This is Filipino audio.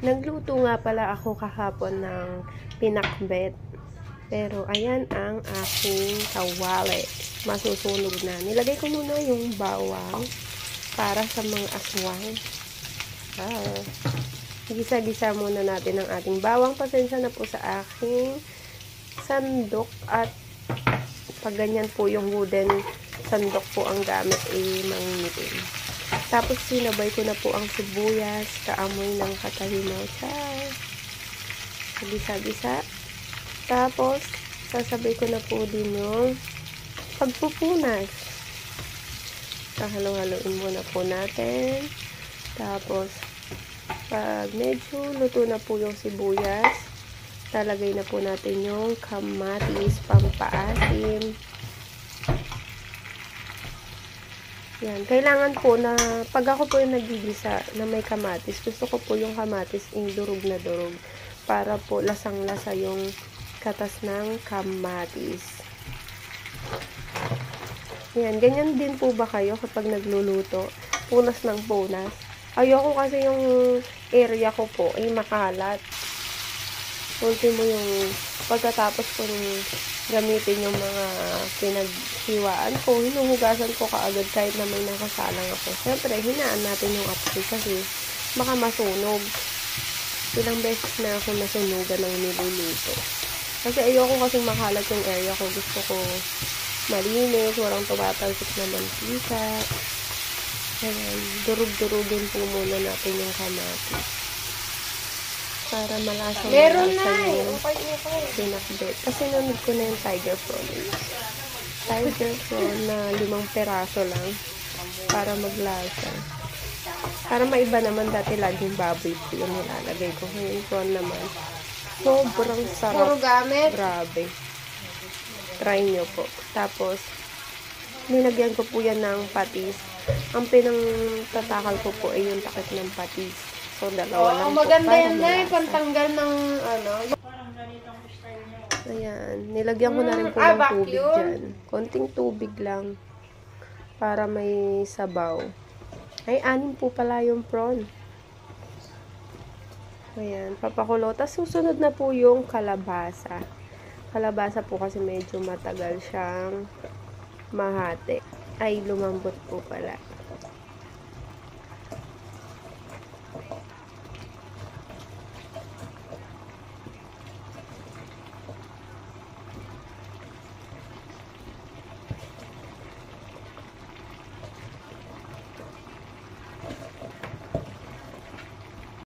Nagluto nga pala ako kahapon ng pinakbet. Pero ayan ang aking kawali. Masusunog na. Nilagay ko muna yung bawang para sa mga aswang. Gisa-gisa muna natin ang ating bawang. Pasensya na po sa aking sandok at pag ganyan po yung wooden sandok po ang gamit mangingitim. Tapos sinabay ko na po ang sibuyas, kaamoy ng katahinaw. Gisa-gisa. Tapos sasabay ko na po din yung pagpupunas. Halo-haloin muna po natin. Tapos pag medyo luto na po yung sibuyas, talagay na po natin yung kamatis, pampaasim. Yan. Kailangan po na, pag ako po yung nagigisa na may kamatis, gusto ko po yung kamatis durog na durog. Para po lasang-lasa yung katas ng kamatis. Yan. Ganyan din po ba kayo kapag nagluluto? Punas ng punas. Ayoko kasi yung area ko po ay makalat. Ultimo yung pagkatapos ko gamitin yung mga pinaghiwaan ko, hinuhugasan ko kaagad kahit na may nakasalang ako. Siyempre, hinaan natin yung apoy kasi baka masunog. Ilang beses na ako nasunugan ng niluluto. Kasi ayoko kasing makalat yung area ko. Gusto ko malinis, walang tumatalsik na mantika. Ayan, durug-durugin po muna natin yung kamatis. Para malasa meron na yung pinakbet. Kasi nanood ko na yung tiger prawn. Tiger prawn na 5 peraso lang. Para maglasa. Para maiba naman, dati laging baboy po yung nilalagay ko. Ngayon prawn naman. Sobrang sarap. Puro gamit. Grabe. Try nyo po. Tapos, nilagyan ko po yan ng patis. Ang pinang-tatakal ko po ay yung takip ng patis. So, dalawa lang po. Maganda yan na pantanggal ng Ayan. Nilagyan ko na rin po ng tubig dyan. Konting tubig lang. Para may sabaw. Ay, 6 po pala yung prawn. Ayan. Papakulo. Tapos, susunod na po yung kalabasa. Kalabasa po kasi medyo matagal siyang mahati. Ay, lumambot po pala.